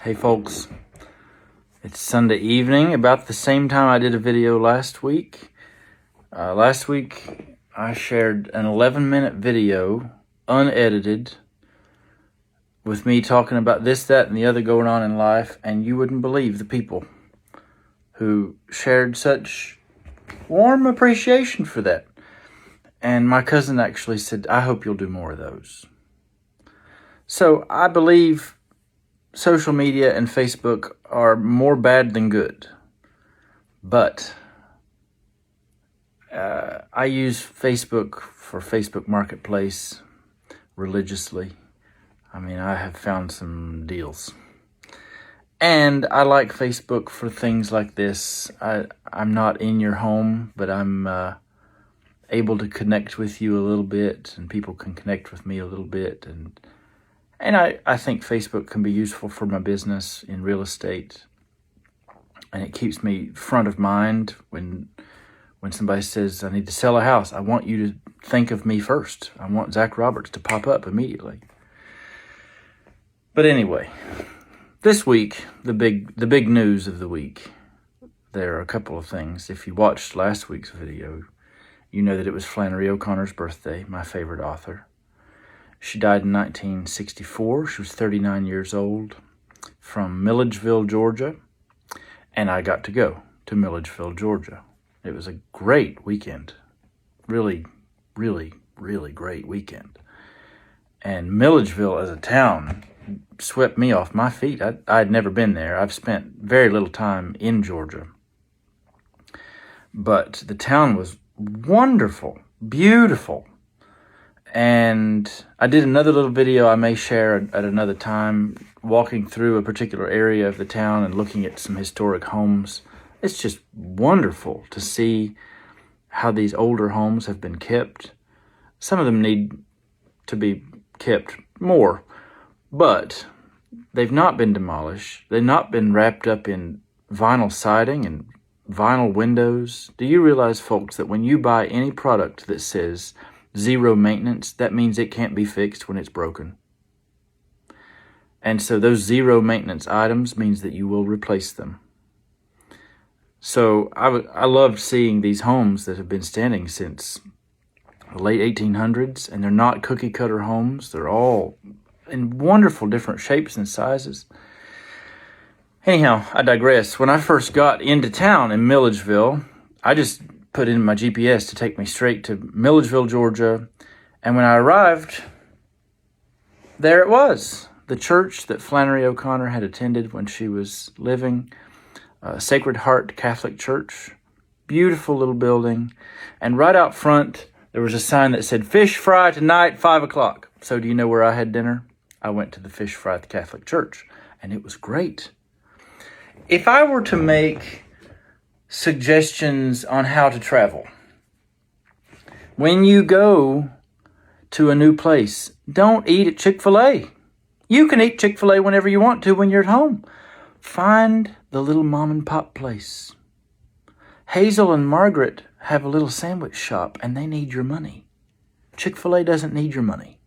Hey folks, it's Sunday evening, about the same time I did a video last week. Last week I shared an 11-minute video, unedited, with me talking about this, that, and the other going on in life, and you wouldn't believe the people who shared such warm appreciation for that. And my cousin actually said, I hope you'll do more of those. So I believe social media and Facebook are more bad than good. But I use Facebook for Facebook Marketplace religiously. I mean, I have found some deals. And I like Facebook for things like this. I'm not in your home, but I'm able to connect with you a little bit, and people can connect with me a little bit. And I think Facebook can be useful for my business in real estate. And it keeps me front of mind when somebody says, I need to sell a house. I want you to think of me first. I want Zach Roberts to pop up immediately. But anyway, this week, the big news of the week, there are a couple of things. If you watched last week's video, you know that it was Flannery O'Connor's birthday, my favorite author. She died in 1964. She was 39 years old, from Milledgeville, Georgia. And I got to go to Milledgeville, Georgia. It was a great weekend. Really, really, really great weekend. And Milledgeville as a town swept me off my feet. I'd never been there. I've spent very little time in Georgia. But the town was wonderful, beautiful. And I did another little video I may share at another time, walking through a particular area of the town and looking at some historic homes. It's just wonderful to see how these older homes have been kept. Some of them need to be kept more, but they've not been demolished. They've not been wrapped up in vinyl siding and vinyl windows. Do you realize, folks, that when you buy any product that says zero maintenance, that means it can't be fixed when it's broken? And so those zero maintenance items means that you will replace them. So I loved seeing these homes that have been standing since the late 1800s, and they're not cookie cutter homes. They're all in wonderful different shapes and sizes. Anyhow, I digress. When I first got into town in Milledgeville, I just put in my GPS to take me straight to Milledgeville, Georgia. And when I arrived, there it was, the church that Flannery O'Connor had attended when she was living, Sacred Heart Catholic Church. Beautiful little building. And right out front, there was a sign that said, fish fry tonight, 5 o'clock. So do you know where I had dinner? I went to the Fish Fry at the Catholic Church, and it was great. If I were to make suggestions on how to travel, when you go to a new place, don't eat at Chick-fil-A. You can eat Chick-fil-A whenever you want to when you're at home. Find the little mom and pop place. Hazel and Margaret have a little sandwich shop, and they need your money. Chick-fil-A doesn't need your money.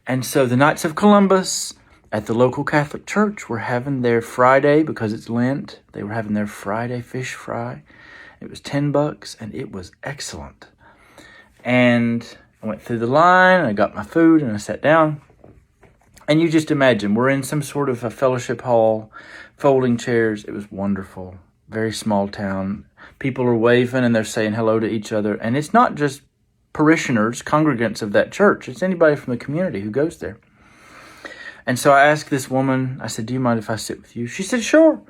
And so the Knights of Columbus at the local Catholic Church were having their Friday, because it's Lent, they were having their Friday fish fry. It was $10, and it was excellent. And I went through the line, I got my food, and I sat down. And you just imagine, we're in some sort of a fellowship hall, folding chairs. It was wonderful. Very small town. People are waving, and they're saying hello to each other. And it's not just parishioners, congregants of that church. It's anybody from the community who goes there. And so I asked this woman, I said, do you mind if I sit with you? She said, sure.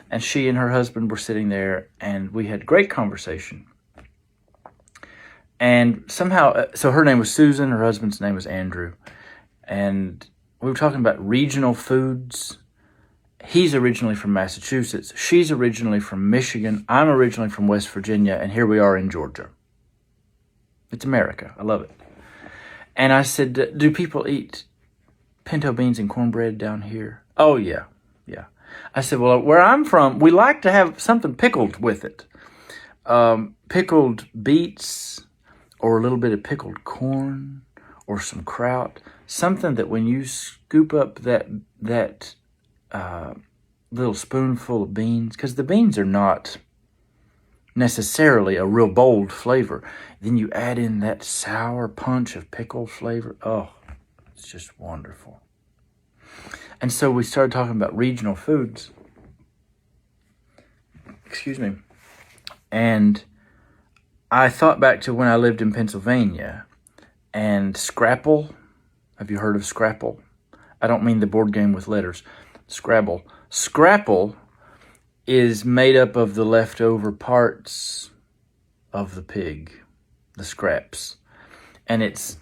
And she and her husband were sitting there, and we had great conversation. And somehow, so her name was Susan, her husband's name was Andrew. And we were talking about regional foods. He's originally from Massachusetts. She's originally from Michigan. I'm originally from West Virginia, and here we are in Georgia. It's America. I love it. And I said, do people eat pinto beans and cornbread down here? Oh, yeah. I said, well, where I'm from, we like to have something pickled with it. Pickled beets, or a little bit of pickled corn, or some kraut. Something that when you scoop up that little spoonful of beans, because the beans are not necessarily a real bold flavor. Then you add in that sour punch of pickle flavor. Oh, it's just wonderful. And so we started talking about regional foods. Excuse me. And I thought back to when I lived in Pennsylvania, and Scrapple. Have you heard of Scrapple? I don't mean the board game with letters. Scrabble. Scrapple is made up of the leftover parts of the pig, the scraps. And it's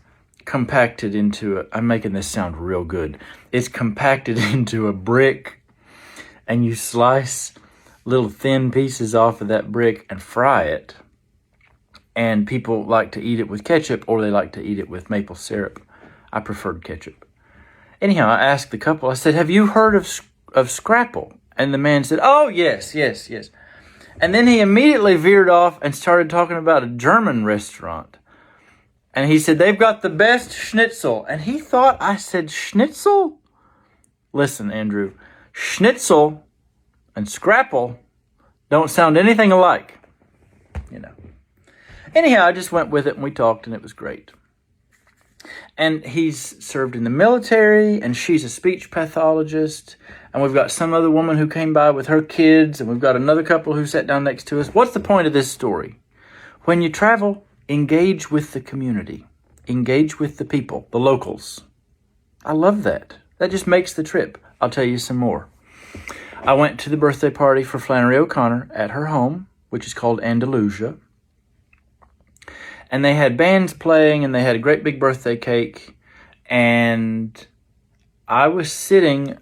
compacted into I'm making this sound real good. It's compacted into a brick, and you slice little thin pieces off of that brick and fry it. And people like to eat it with ketchup, or they like to eat it with maple syrup. I preferred ketchup. Anyhow, I asked the couple, I said, have you heard of Scrapple? And the man said, oh, yes. And then he immediately veered off and started talking about a German restaurant. And he said, they've got the best schnitzel. And he thought I said schnitzel? Listen, Andrew, schnitzel and Scrapple don't sound anything alike. Anyhow, I just went with it, and we talked, and it was great. And he's served in the military, and she's a speech pathologist. And we've got some other woman who came by with her kids, and we've got another couple who sat down next to us. What's the point of this story? When you travel, engage with the community. Engage with the people, the locals. I love that. That just makes the trip. I'll tell you some more. I went to the birthday party for Flannery O'Connor at her home, which is called Andalusia. And they had bands playing, and they had a great big birthday cake. And I was sitting,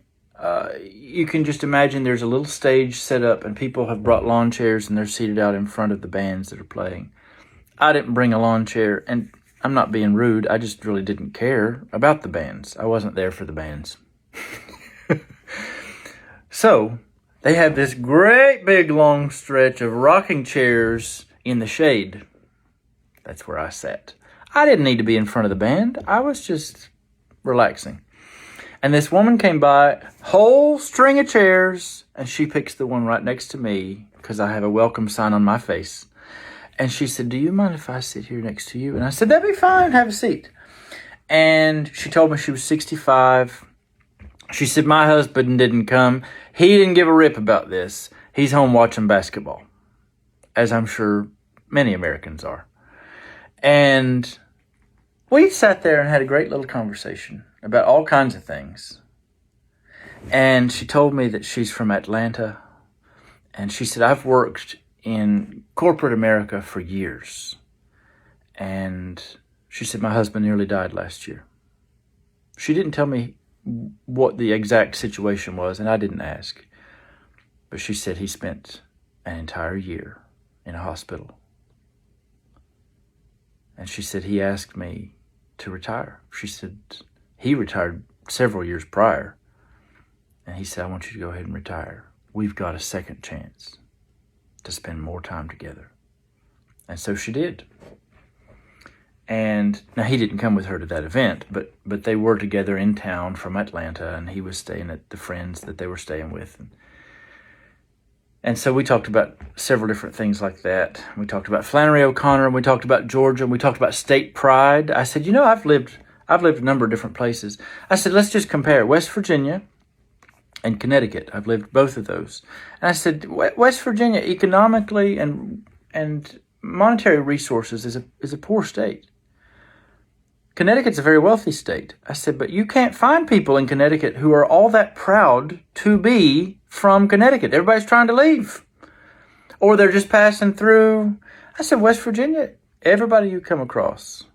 you can just imagine there's a little stage set up, and people have brought lawn chairs, and they're seated out in front of the bands that are playing. I didn't bring a lawn chair, and I'm not being rude. I just really didn't care about the bands. I wasn't there for the bands. So they have this great big long stretch of rocking chairs in the shade. That's where I sat. I didn't need to be in front of the band. I was just relaxing. And this woman came by, whole string of chairs, and she picks the one right next to me because I have a welcome sign on my face. And she said, do you mind if I sit here next to you? And I said, that'd be fine. Have a seat. And she told me she was 65. She said, my husband didn't come. He didn't give a rip about this. He's home watching basketball, as I'm sure many Americans are. And we sat there and had a great little conversation about all kinds of things. And she told me that she's from Atlanta. And she said, I've worked in corporate America for years. And she said, my husband nearly died last year. She didn't tell me what the exact situation was, and I didn't ask. But she said he spent an entire year in a hospital. And she said he asked me to retire. She said he retired several years prior. And he said, I want you to go ahead and retire. We've got a second chance to spend more time together. And so she did. And now he didn't come with her to that event, but they were together in town from Atlanta, and he was staying at the friends that they were staying with. And so we talked about several different things like that. We talked about Flannery O'Connor, and we talked about Georgia, and we talked about state pride. I said, I've lived a number of different places. I said, let's just compare West Virginia and Connecticut. I've lived both of those. And I said, West Virginia economically and monetary resources is a poor state. Connecticut's a very wealthy state. I said, but you can't find people in Connecticut who are all that proud to be from Connecticut. Everybody's trying to leave. Or they're just passing through. I said, West Virginia, everybody you come across,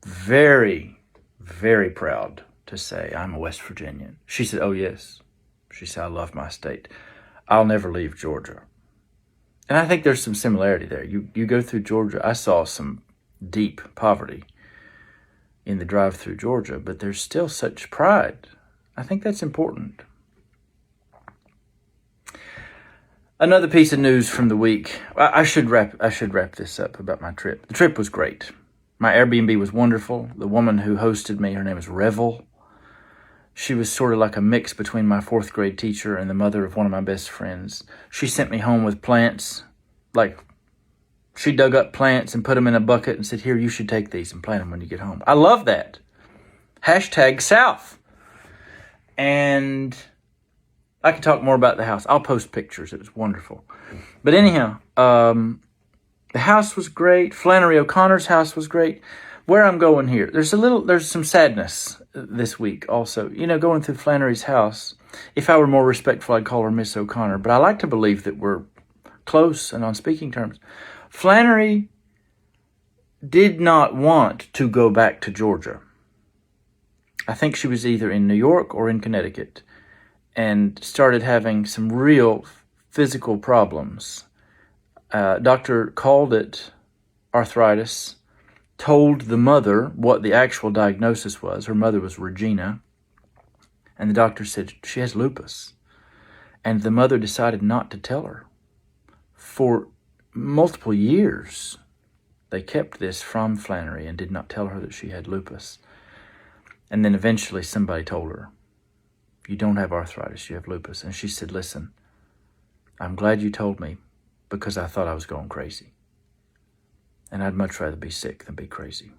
very, very proud to say, I'm a West Virginian. She said, oh, yes. She said, I love my state. I'll never leave Georgia. And I think there's some similarity there. You go through Georgia. I saw some deep poverty in the drive through Georgia, but there's still such pride. I think that's important. Another piece of news from the week. I should wrap this up about my trip. The trip was great. My Airbnb was wonderful. The woman who hosted me, her name is Revel. She was sort of like a mix between my 4th grade teacher and the mother of one of my best friends. She sent me home with plants. Like, she dug up plants and put them in a bucket and said, here, you should take these and plant them when you get home. I love that. #South. And I can talk more about the house. I'll post pictures. It was wonderful. But anyhow, the house was great. Flannery O'Connor's house was great. Where I'm going here, there's some sadness this week also. You know, going through Flannery's house, if I were more respectful, I'd call her Miss O'Connor, but I like to believe that we're close and on speaking terms. Flannery did not want to go back to Georgia. I think she was either in New York or in Connecticut and started having some real physical problems. Doctor called it arthritis, told the mother what the actual diagnosis was. Her mother was Regina. And the doctor said, she has lupus. And the mother decided not to tell her. For multiple years, they kept this from Flannery and did not tell her that she had lupus. And then eventually somebody told her, you don't have arthritis, you have lupus. And she said, listen, I'm glad you told me because I thought I was going crazy. And I'd much rather be sick than be crazy.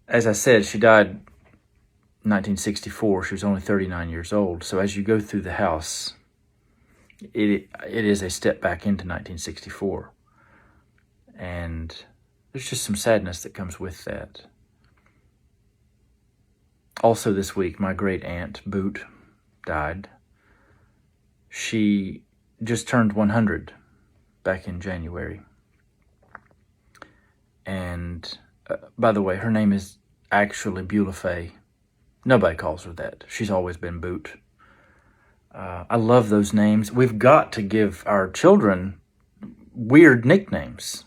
As I said, she died in 1964. She was only 39 years old. So as you go through the house, it is a step back into 1964. And there's just some sadness that comes with that. Also this week, my great aunt, Boot, died. She just turned 100 back in January. And by the way, her name is actually Beulah Faye. Nobody calls her that. She's always been Boot. I love those names. We've got to give our children weird nicknames.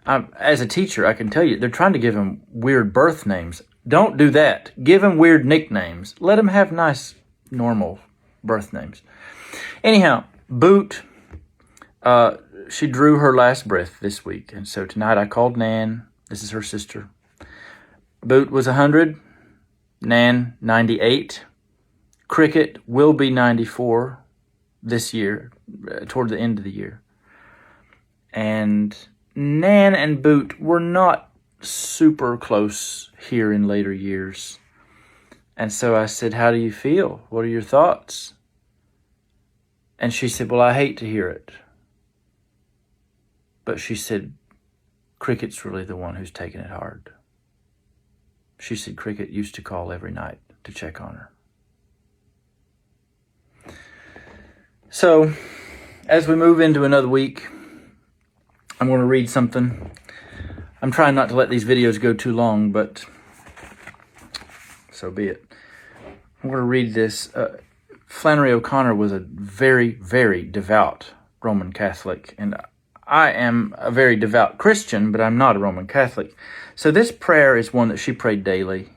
As a teacher, I can tell you, they're trying to give them weird birth names. Don't do that. Give them weird nicknames. Let them have nice, normal birth names. Anyhow, Boot, she drew her last breath this week. And so tonight I called Nan. This is her sister. Boot was 100. Nan, 98. Cricket will be 94 this year, toward the end of the year. And Nan and Boot were not super close here in later years. And so I said, how do you feel? What are your thoughts? And she said, well, I hate to hear it. But she said, Cricket's really the one who's taking it hard. She said Cricket used to call every night to check on her. So, as we move into another week, I'm going to read something. I'm trying not to let these videos go too long, but so be it. I'm going to read this. Flannery O'Connor was a very, very devout Roman Catholic, and I am a very devout Christian, but I'm not a Roman Catholic. So this prayer is one that she prayed daily.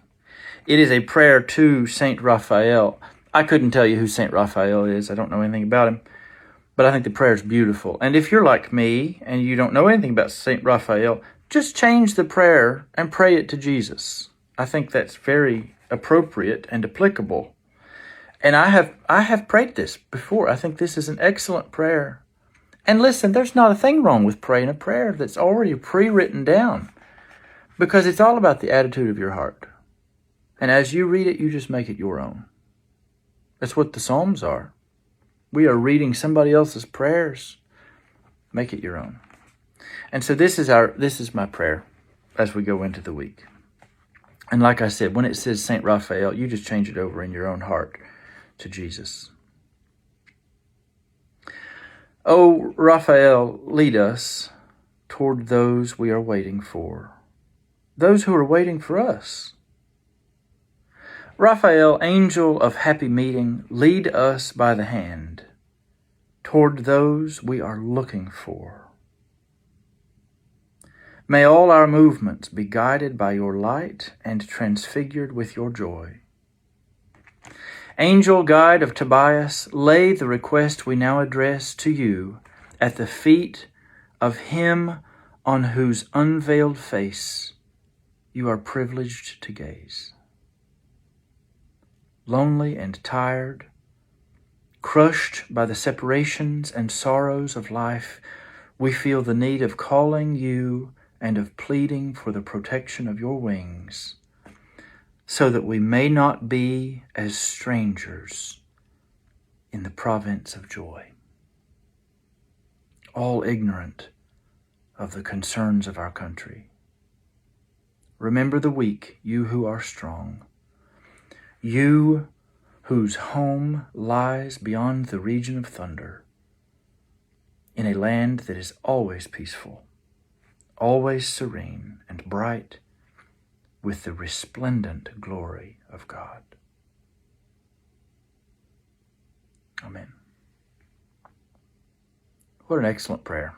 It is a prayer to Saint Raphael. I couldn't tell you who Saint Raphael is. I don't know anything about him. But I think the prayer is beautiful. And if you're like me and you don't know anything about Saint Raphael, just change the prayer and pray it to Jesus. I think that's very appropriate and applicable. And I have prayed this before. I think this is an excellent prayer. And listen, there's not a thing wrong with praying a prayer that's already pre-written down, because it's all about the attitude of your heart. And as you read it, you just make it your own. That's what the Psalms are. We are reading somebody else's prayers. Make it your own. And so this is my prayer as we go into the week. And like I said, when it says Saint Raphael, you just change it over in your own heart to Jesus. Oh, Raphael, lead us toward those we are waiting for, those who are waiting for us. Raphael, angel of happy meeting, lead us by the hand toward those we are looking for. May all our movements be guided by your light and transfigured with your joy. Angel guide of Tobias, lay the request we now address to you at the feet of him on whose unveiled face you are privileged to gaze. Lonely and tired, crushed by the separations and sorrows of life, we feel the need of calling you and of pleading for the protection of your wings, so that we may not be as strangers in the province of joy, all ignorant of the concerns of our country. Remember the weak, you who are strong, you whose home lies beyond the region of thunder, in a land that is always peaceful, always serene and bright with the resplendent glory of God. Amen. What an excellent prayer.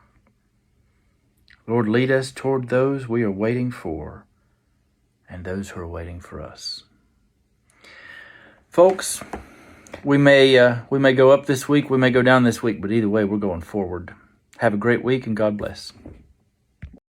Lord, lead us toward those we are waiting for and those who are waiting for us. Folks, we may go up this week, we may go down this week, but either way, we're going forward. Have a great week, and God bless.